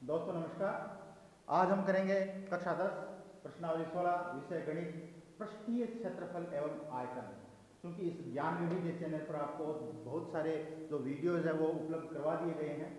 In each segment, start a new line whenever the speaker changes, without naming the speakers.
दोस्तों नमस्कार। आज हम करेंगे कक्षा 10 प्रश्नावली 16 विषय गणित पृष्ठीय क्षेत्रफल एवं आयतन। क्योंकि इस ज्ञान विधि के चैनल पर आपको बहुत सारे जो वीडियोज है वो उपलब्ध करवा दिए गए हैं,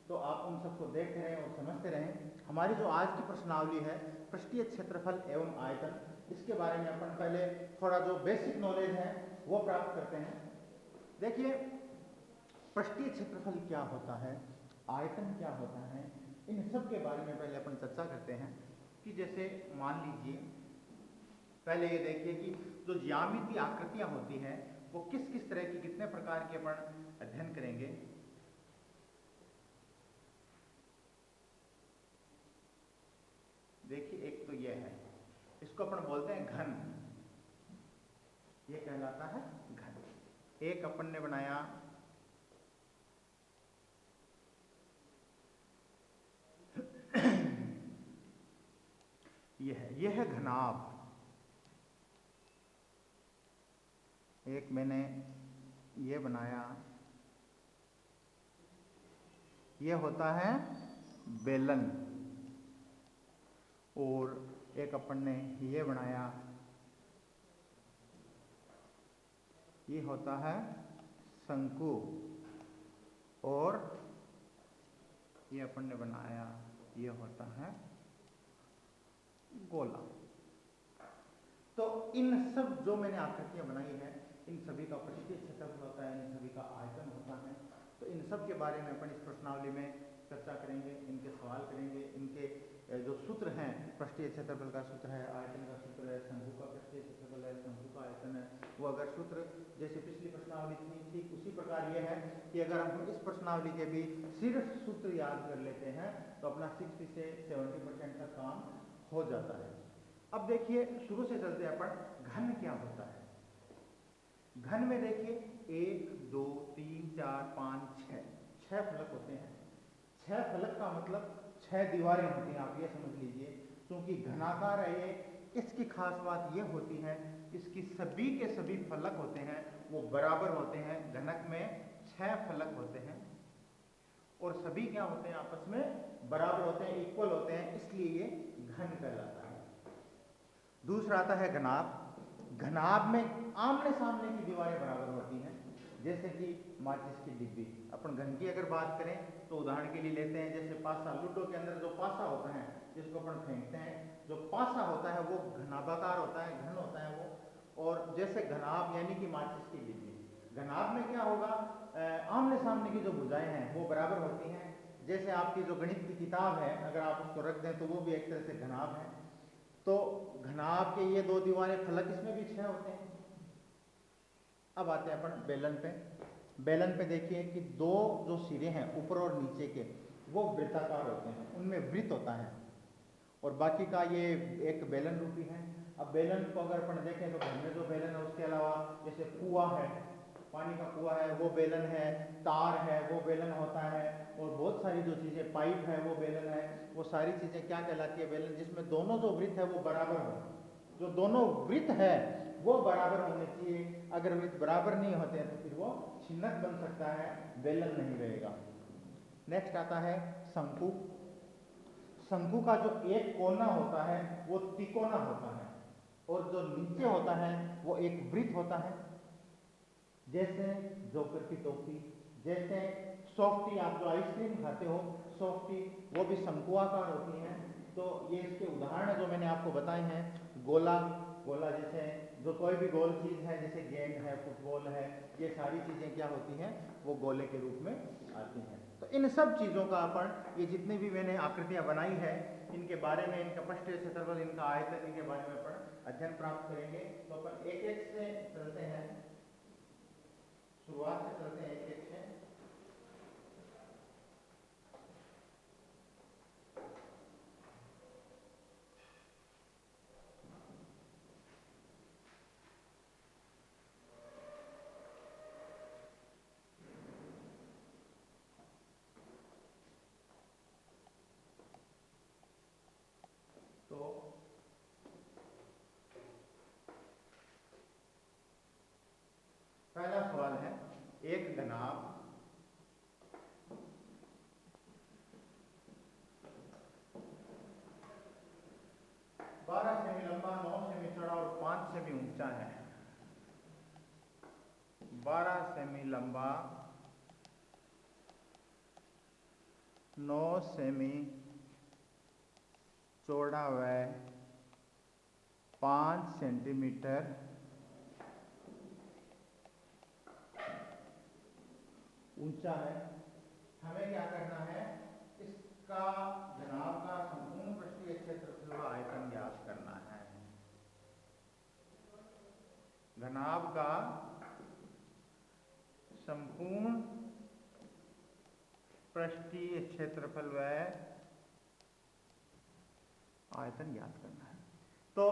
तो आप उन सबको देखते रहें और समझते रहें। हमारी जो आज की प्रश्नावली है पृष्ठीय क्षेत्रफल एवं आयतन, इसके बारे में अपन पहले थोड़ा जो बेसिक नॉलेज है वो प्राप्त करते हैं। देखिए, पृष्ठीय क्षेत्रफल क्या होता है, आयतन क्या होता है, इन सब के बारे में पहले अपन चर्चा करते हैं। कि जैसे मान लीजिए, पहले ये देखिए कि जो ज्यामितीय आकृतियां होती हैं वो किस किस तरह की, कितने प्रकार के अपन अध्ययन करेंगे। देखिए, एक तो ये है, इसको अपन बोलते हैं घन, ये कहलाता है घन। एक अपन ने बनाया यह है घनाभ। एक मैंने ये बनाया, ये होता है बेलन। और एक अपन ने ये बनाया, ये होता है शंकु। और ये अपन ने बनाया, ये होता है गोला। तो इन सब जो मैंने आकृतियां बनाई है, इन सभी का पृष्ठीय क्षेत्रफल होता है, इन सभी का आयतन होता है। तो इन सब के बारे में अपन इस प्रश्नावली में चर्चा करेंगे, इनके सवाल करेंगे। इनके जो सूत्र हैं, पृष्ठीय क्षेत्रफल का सूत्र है, आयतन का सूत्र है, शंकु का पृष्ठीय क्षेत्रफल है, शंकु का आयतन है। वो अगर सूत्र जैसे पिछली प्रश्नावली थी ठीक उसी प्रकार ये है कि अगर हम इस प्रश्नावली के भी सिर्फ सूत्र याद कर लेते हैं तो अपना 60 से 70% तक काम हो जाता है। अब देखिए, शुरू से चलते हैं अपन। घन क्या होता है? घन में देखिए 1 2 3 4 5 6 फलक होते हैं। 6 फलक का मतलब 6 दीवारें होती हैं, आप ये समझ लीजिए। क्योंकि घनाकार है ये, इसकी खास बात ये होती है, इसकी सभी के सभी फलक होते हैं वो बराबर होते हैं। घनक में 6 फलक होते हैं और सभी क्या होते हैं, आपस में बराबर होते हैं, इक्वल होते हैं, इसलिए ये घन कहलाता है। दूसरा आता है घनाभ। घनाभ में आमने सामने की दीवारें बराबर होती हैं, जैसे कि माचिस की डिब्बी। अपन घन की अगर बात करें तो उदाहरण के लिए लेते हैं, जैसे पासा, लूडो के अंदर जो पासा होता है जिसको अपन फेंकते हैं, जो पासा होता है वो घनाभाकार होता है, घन होता है वो। और जैसे घनाभ यानी कि माचिस की डिब्बी, घनाभ में क्या होगा, आमने सामने की जो भुजाएं हैं वो बराबर होती हैं। जैसे आपकी जो गणित की किताब है, अगर आप उसको रख दें तो वो भी एक तरह से घनाभ है। तो घनाभ के ये 2 दीवारें, फलक इसमें भी 6 होते हैं। अब आते हैं अपन बेलन पे। बेलन पे देखिए कि 2 जो सिरे हैं ऊपर और नीचे के वो वृत्ताकार होते हैं, उनमें वृत्त होता है। और बाकी का ये एक बेलन रूपी है। अब बेलन को अगर अपन देखें तो घर में जो बेलन है उसके अलावा जैसे कुआं है, पानी का कुआं है वो बेलन है, तार है वो बेलन होता है, और बहुत सारी जो चीजें, पाइप है वो बेलन है। वो सारी चीजें क्या कहलाती है? बेलन। जिसमें दोनों जो वृत्त है वो बराबर हो, जो दोनों वृत्त है वो बराबर होने चाहिए। अगर वृत्त बराबर नहीं होते हैं तो फिर वो छिन्नक बन सकता है, बेलन नहीं रहेगा। नेक्स्ट आता है शंकु। शंकु का जो एक कोना होता है वो तिकोना होता है, और जो नीचे होता है वो एक वृत्त होता है। जैसे जोकर की टोपी, जैसे सॉफ्टी, आप जो आइसक्रीम खाते हो सॉफ्टी, वो भी शंकुआकार होती हैं। तो ये इसके उदाहरण जो मैंने आपको बताए हैं। गोला, गोला जैसे जो कोई भी गोल चीज है, जैसे गेंद है, फुटबॉल है, ये सारी चीजें क्या होती हैं, वो गोले के रूप में आती हैं। तो इन सब चीजों का अपन, ये जितनी भी मैंने आकृतियां बनाई है, इनके बारे में, इनका पृष्ठीय क्षेत्रफल, इनका आयतन, इनके बारे में अपन अध्ययन प्राप्त करेंगे। तो अपन एक एक से चलते हैं, शुरुआत से चलते हैं एक एक से। तो पहला सवाल है, एक घनाभ 12 सेमी लंबा, 9 सेमी चौड़ा और 5 सेमी ऊंचा है। 12 सेमी लंबा, 9 सेमी चौड़ा व 5 सेंटीमीटर ऊंचा है। हमें क्या करना है, इसका घनाभ का संपूर्ण पृष्ठीय क्षेत्रफल व आयतन ज्ञात करना है। घनाभ का संपूर्ण पृष्ठीय क्षेत्रफल व आयतन ज्ञात करना है। तो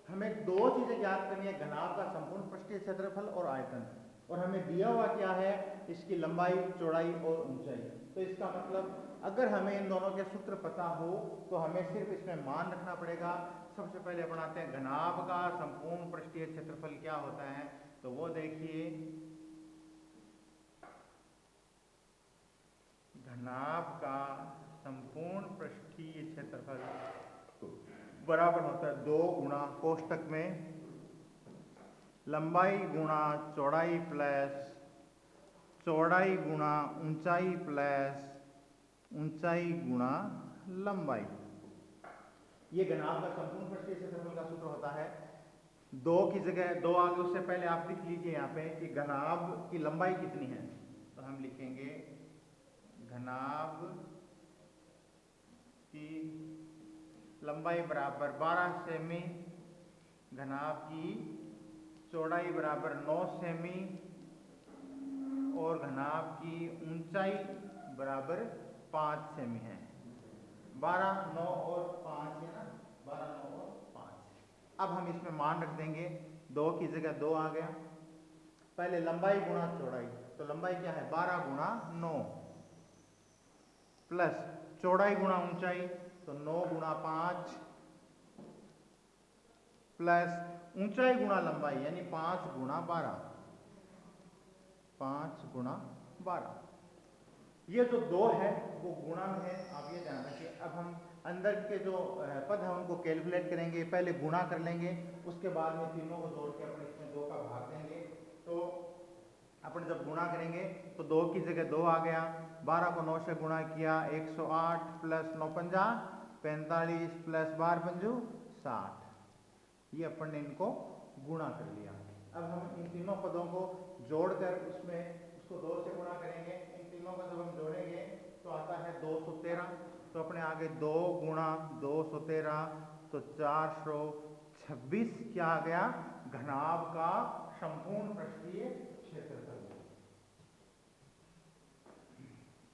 हमें दो चीजें ज्ञात करनी है, घनाभ का संपूर्ण पृष्ठीय क्षेत्रफल और आयतन। और हमें दिया हुआ क्या है, इसकी लंबाई, चौड़ाई और ऊंचाई। तो इसका मतलब अगर हमें इन दोनों के सूत्र पता हो तो हमें सिर्फ इसमें मान रखना पड़ेगा। सबसे पहले बनाते हैं घनाभ का संपूर्ण पृष्ठीय क्षेत्रफल क्या होता है। तो वो देखिए, घनाभ का संपूर्ण पृष्ठीय क्षेत्रफल बराबर होता है 2 गुणा कोष्टक में लंबाई गुणा चौड़ाई प्लस चौड़ाई गुणा ऊंचाई प्लस ऊंचाई गुणा लंबाई। ये घनाभ का संपूर्ण पृष्ठीय क्षेत्रफल का सूत्र होता है। 2 की जगह 2 आगे, उससे पहले आप लिख लीजिए यहाँ पे कि घनाभ की लंबाई कितनी है। तो हम लिखेंगे घनाभ की लंबाई बराबर 12 सेमी, घनाभ की चौड़ाई बराबर 9 सेमी और घनाभ की ऊंचाई बराबर 5 सेमी है। 12, 9 और 5 है ना, 12, 9 और 5। अब हम इसमें मान रख देंगे, 2 की जगह 2 आ गया। पहले लंबाई गुणा चौड़ाई, तो लंबाई क्या है 12 गुणा 9 प्लस चौड़ाई गुणा ऊंचाई, तो 9 गुणा 5 प्लस ऊंचाई गुणा लंबाई यानी 5 गुणा 12, 5 गुणा 12। ये जो 2 है वो गुणा में है, आप ये ध्यान रखिए। अब हम अंदर के जो पद है उनको कैलकुलेट करेंगे, पहले गुणा कर लेंगे, उसके बाद में तीनों को जोड़ के अपने इसमें 2 का भाग देंगे। तो अपन जब गुणा करेंगे तो 2 की जगह 2 आ गया, 12 को 9 से गुणा किया 108 प्लस 9 पंजा 45 प्लस 12 पंजू 60। ये अपन ने इनको गुणा कर लिया। अब हम इन तीनों पदों को जोड़कर उसमें उसको 2 से गुणा करेंगे। इन तीनों को जब हम जोड़ेंगे तो आता है 213। तो अपने आगे 2 गुणा 213 तो 426 क्या आ गया, घनाभ का संपूर्ण पृष्ठीय क्षेत्रफल।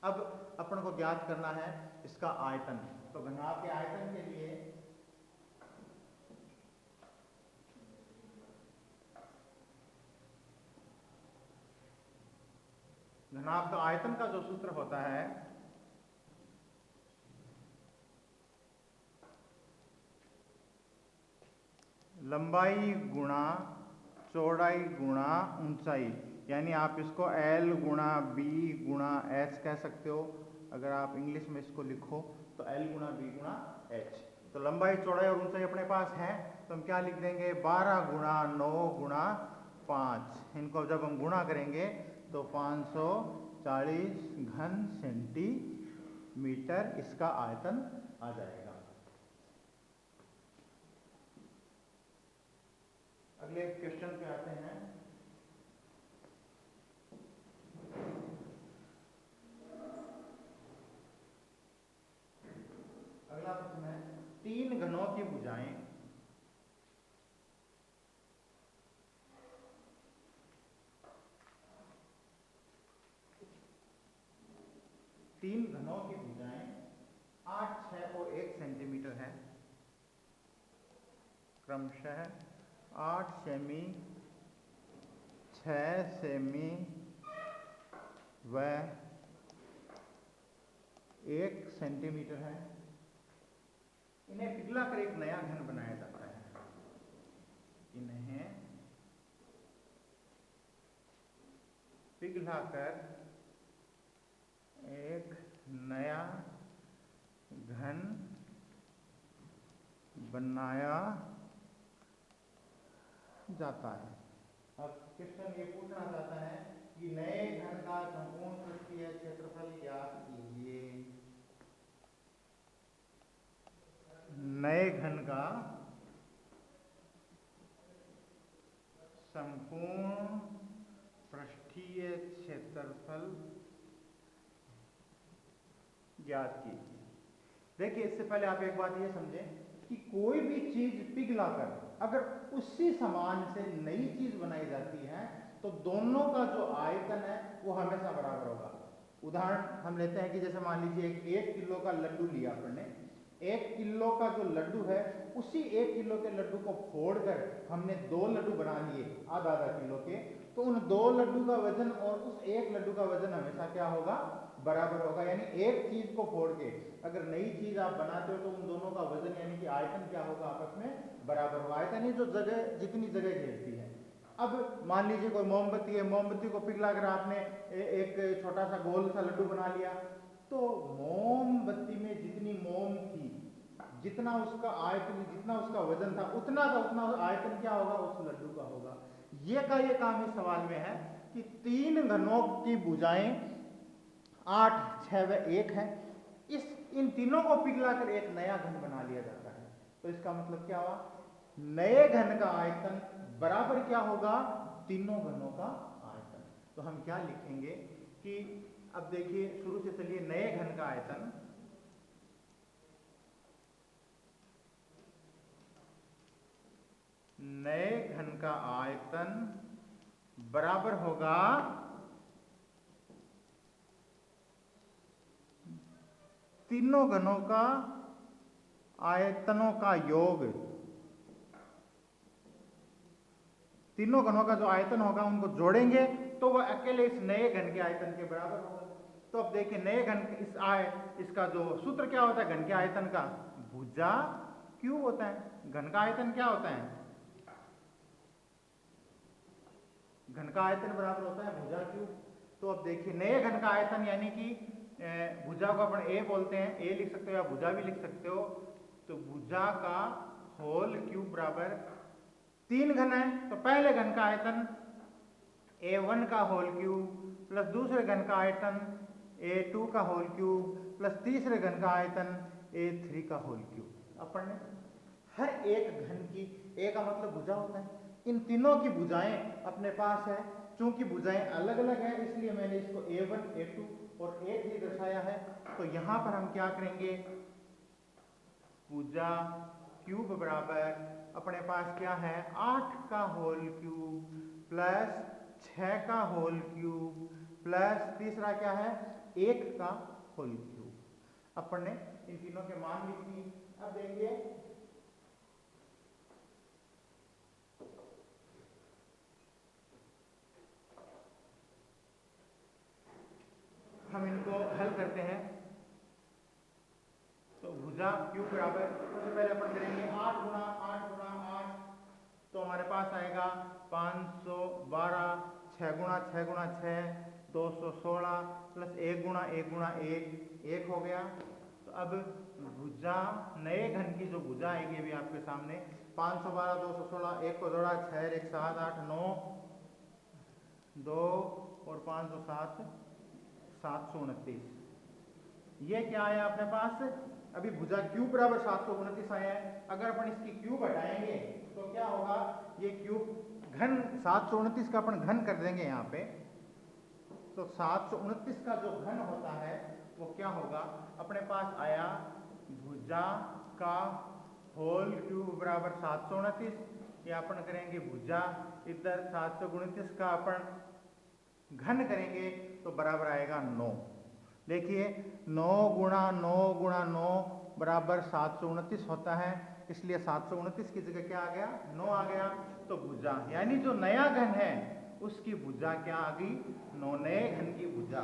अब अपन को ज्ञात करना है इसका आयतन। तो घनाभ के आयतन के लिए घनाभ का आयतन का जो सूत्र होता है लंबाई गुणा चौड़ाई गुणा ऊंचाई, यानी आप इसको L गुणा B गुणा H कह सकते हो। अगर आप इंग्लिश में इसको लिखो तो L गुणा B गुणा H। तो लंबाई चौड़ाई और ऊंचाई अपने पास है, तो हम क्या लिख देंगे 12 गुणा 9 गुणा 5। इनको जब हम गुणा करेंगे तो 540 घन सेंटीमीटर इसका आयतन आ जाएगा। अगले क्वेश्चन पे आते हैं। अगला प्रश्न है, 3 घनों की भुजाएं तीन घनों की भुजाएं 8, 6 और 1 सेंटीमीटर है। क्रमशः 8 सेमी, 6 सेमी व 1 सेंटीमीटर है। इन्हें पिघलाकर एक नया घन बनाया जाता है। इन्हें पिघलाकर एक नया घन बनाया जाता है। अब क्वेश्चन ये पूछना चाहता है कि नए घन का संपूर्ण पृष्ठीय क्षेत्रफल ज्ञात कीजिए। नए घन का संपूर्ण पृष्ठीय क्षेत्रफल ज्ञात कीजिए। देखिए, इससे पहले आप एक बात ये समझें कि कोई भी चीज पिघलाकर अगर उसी सामान से नई चीज बनाई जाती है तो दोनों का जो आयतन है वो हमेशा बराबर होगा। उदाहरण हम लेते हैं कि जैसे मान लीजिए 1 किलो का लड्डू लिया आपने। 1 किलो का जो लड्डू है उसी 1 किलो के लड्डू को फोड़कर हमने 2 लड्डू बना लिए आधा आधा किलो के, तो उन 2 लड्डू का वजन और उस 1 लड्डू का वजन हमेशा क्या होगा? बराबर होगा। यानी एक चीज को फोड़ के अगर नई चीज आप बनाते हो तो उन दोनों का वजन यानी कि आयतन क्या होगा? आपस में बराबर होगा। आयतन ही जो जगह जितनी जगह घेरती है। अब मान लीजिए कोई मोमबत्ती है, मोमबत्ती को पिघलाकर आपने एक छोटा सा गोल सा लड्डू बना लिया, तो मोमबत्ती में जितनी मोम थी, जितना उसका आयतन, जितना उसका वजन था, उतना का उतना आयतन क्या होगा? उस लड्डू का होगा। ये का ये काम इस सवाल में है कि 3 घनों की भुजाएं 8, 6 व 1 है। इन तीनों को पिघलाकर एक नया घन बना लिया जाता है। तो इसका मतलब क्या हुआ? नए घन का आयतन बराबर क्या होगा? तीनों घनों का आयतन। तो हम क्या लिखेंगे कि अब देखिए शुरू से चलिए, नए घन का आयतन बराबर होगा तीनों घनों का आयतनों का योग। तीनों घनों का जो आयतन होगा उनको जोड़ेंगे तो वह अकेले इस नए घन के आयतन के बराबर होगा। तो अब देखिए, नए घन इसका जो सूत्र क्या होता है घन के आयतन का? भुजा क्यूब होता है। घन का आयतन क्या होता है? घन का आयतन बराबर होता है भुजा क्यूब। तो अब देखिए, नए घन का आयतन यानी कि भुजा को अपन ए बोलते हैं, ए लिख सकते हो या भुजा भी लिख सकते हो। तो भुजा का होल क्यूब बराबर 3 घन है, तो पहले घन का आयतन A1 का होल क्यूब प्लस दूसरे घन का आयतन A2 का होल क्यूब प्लस तीसरे घन का आयतन A3 का होल क्यूब। अपन ने हर एक घन की, ए का मतलब भुजा होता है, इन तीनों की भुजाएं अपने पास है। चूंकि भुजाएं अलग अलग हैं इसलिए मैंने इसको A1, A2 और A3 दर्शाया है। तो यहां पर हम क्या करेंगे? भुजा क्यूब बराबर अपने पास क्या है? 8 का होल क्यूब प्लस 6 का होल क्यूब प्लस तीसरा क्या है? 1 का होल क्यूब। अपन ने इन तीनों के मान लिख दिए। अब देखिए, हम इनको हल करते हैं। तो भुजा क्यूब बराबर सबसे पहले अपन करेंगे 8 गुणा 8 गुणा 8, तो हमारे पास आएगा 512, 6 गुणा 6 गुणा 6 216 प्लस 1 गुणा 1 गुणा 1 हो गया। तो अब भुजा, नए घन की जो भुजा आएगी अभी आपके सामने, 512 216, 1 को जोड़ा 6 1 7 8 9 2 और 507 729। ये क्या आया अपने पास? अभी भुजा क्यूब बराबर 729 आया है। अगर अपन इसकी क्यूब हटाएंगे तो क्या होगा? ये क्यूब घन 729 का अपन घन कर देंगे यहाँ पे, तो 729 का जो घन होता है वो क्या होगा? अपने पास आया भुजा का होल क्यूब बराबर 729, ये अपन करेंगे भुजा, इधर 729 का अपन घन करेंगे तो बराबर आएगा 9। देखिए, 9 गुणा 9 गुणा 9 बराबर 729 होता है, इसलिए 729 की जगह क्या आ गया? 9 आ गया। तो भुजा यानी जो नया घन है उसकी भुजा क्या आ गई? 9। नए घन की भुजा,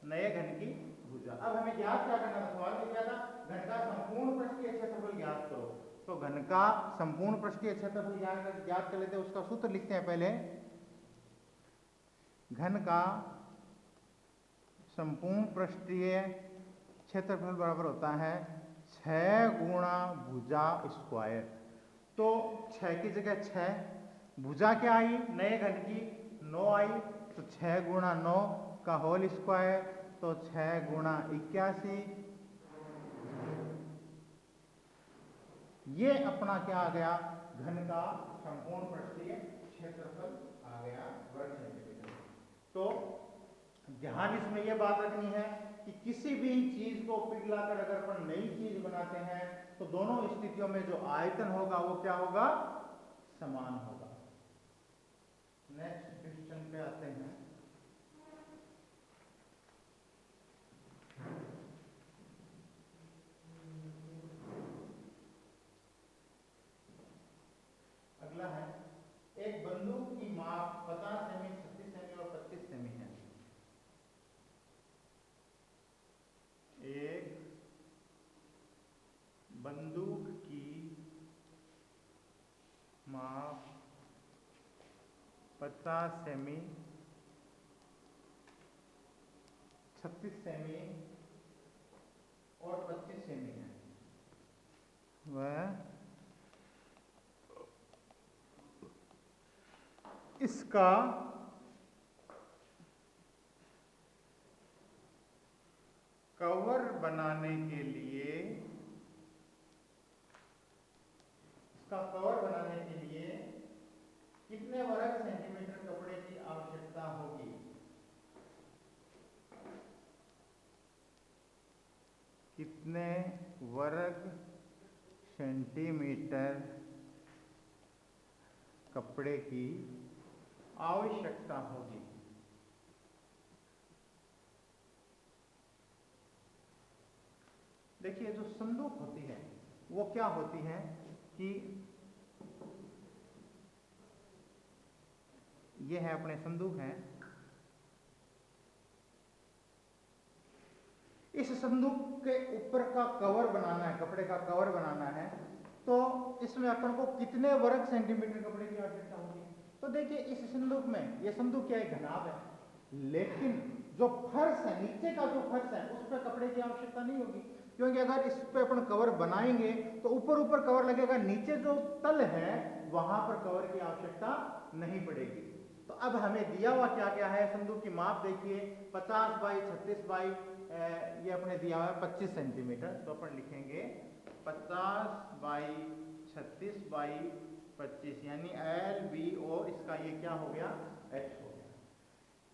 नए घन की भुजा। अब हमें ज्ञात क्या करना था? सवाल में क्या था? घन का संपूर्ण पृष्ठीय क्षेत्रफल ज्ञात करो। तो घन का संपूर्ण पृष्ठीय क्षेत्रफल ज्ञात कर लेते हैं। उसका सूत्र लिखते हैं पहले। घन का संपूर्ण पृष्ठीय क्षेत्रफल बराबर होता है 6 गुणा भुजा स्क्वायर। तो 6 की जगह 6, भुजा क्या आई नए घन की 9 आई, तो 6 गुणा 9 का होल स्क्वायर, तो 6 गुणा 81। ये अपना क्या आ गया, घन का संपूर्ण पृष्ठीय क्षेत्रफल आ गया वर्ग सेंटीमीटर। तो ध्यान इसमें यह बात रखनी है कि किसी भी चीज को पिघलाकर अगर अपन नई चीज बनाते हैं तो दोनों स्थितियों में जो आयतन होगा वो क्या होगा, समान होगा। नेक्स्ट क्वेश्चन पे आते हैं। अगला है, एक बंदूक की माप 50 सेमी, 36 सेमी और 25 सेमी है। एक बंदूक की माप 50 सेमी, 36 सेमी और 25 सेमी है। वह इसका कवर बनाने के लिए, इसका कवर बनाने के लिए कितने वर्ग सेंटीमीटर कपड़े की आवश्यकता होगी। कितने वर्ग सेंटीमीटर कपड़े की आवश्यकता होगी। देखिए जो संदूक होती है वो क्या होती है कि ये है अपने संदूक है, इस संदूक के ऊपर का कवर बनाना है, कपड़े का कवर बनाना है, तो इसमें अपन को कितने वर्ग सेंटीमीटर कपड़े की आवश्यकता होगी। तो देखिए इस संदूक में, ये संदूक क्या है, घनाभ है, लेकिन जो फर्श है, नीचे का जो फर्श है उस पर कपड़े की आवश्यकता नहीं होगी, क्योंकि अगर इस पे अपन कवर बनाएंगे तो ऊपर ऊपर कवर लगेगा, नीचे जो तल है वहां पर कवर की आवश्यकता नहीं पड़ेगी। तो अब हमें दिया हुआ क्या क्या है, संदूक की माप देखिए 50 बाई 36 बाई ये अपने दिया हुआ है 25 सेंटीमीटर, तो अपन लिखेंगे 50 बाई 36 बाई 25 यानी एल बी और इसका ये क्या हो गया, एच हो गया।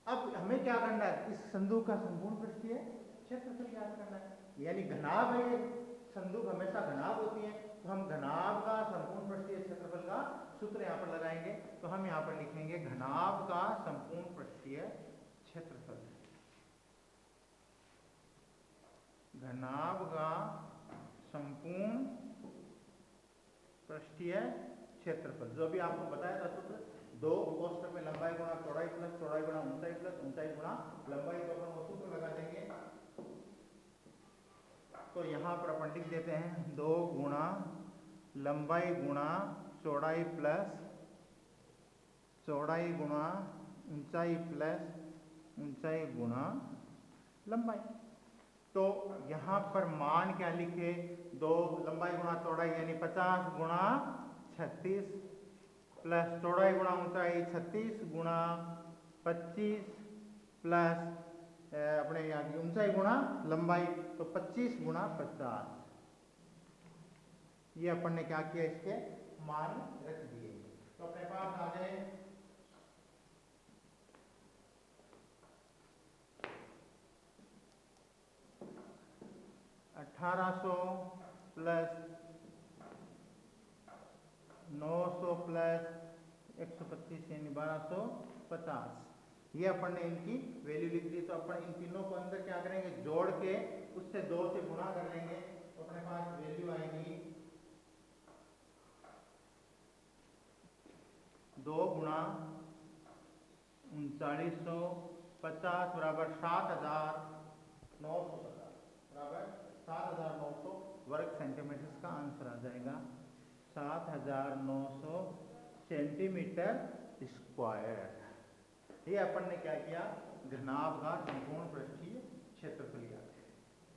अब हमें क्या करना है, इस संदूक का संपूर्ण पृष्ठीय क्षेत्रफल ज्ञात करना है, यानी घनाभ है, संदूक हमेशा घनाभ होती है, तो हम घनाभ का संपूर्ण पृष्ठीय क्षेत्रफल का सूत्र यहाँ पर लगाएंगे। तो हम यहाँ पर लिखेंगे घनाभ का संपूर्ण पृष्ठीय क्षेत्रफल, घनाभ का संपूर्ण पृष्ठीय क्षेत्रफल, जो भी आपको बताया था सूत्र, 2 कोष्ठक में लंबाई गुणा चौड़ाई प्लस चौड़ाई गुणा ऊंचाई प्लस ऊंचाई गुणा लंबाई, तो अपन वो सूत्र लगा देंगे। तो यहाँ पर अपन लिख देते हैं 2 गुणा लंबाई गुणा चौड़ाई प्लस चौड़ाई गुणा ऊंचाई प्लस ऊंचाई गुणा लंबाई। तो यहाँ पर मान क्या लिखे, 2 लंबाई गुणा चौड़ाई यानी 50 गुणा 36 प्लस चौड़ाई गुणा ऊंचाई 36 गुणा 25 प्लस अपने यहाँ की ऊंचाई गुणा लंबाई, तो 25 गुणा 50। ये अपन ने क्या किया, इसके मान रख दिए। तो अपने पास आ गए 1800 प्लस 900 प्लस 125 यानी 1250। ये अपन ने इनकी वैल्यू लिख दी। तो अपन इन तीनों को अंदर क्या करेंगे, जोड़ के उससे 2 से गुणा कर लेंगे, तो अपने पास वैल्यू आएगी 2 गुणा 3950 बराबर 7950 बराबर 7900 वर्ग सेंटीमीटर का आंसर आ जाएगा 7900 सेंटीमीटर स्क्वायर। ये अपन ने क्या किया, घनाभ का संपूर्ण पृष्ठीय क्षेत्रफल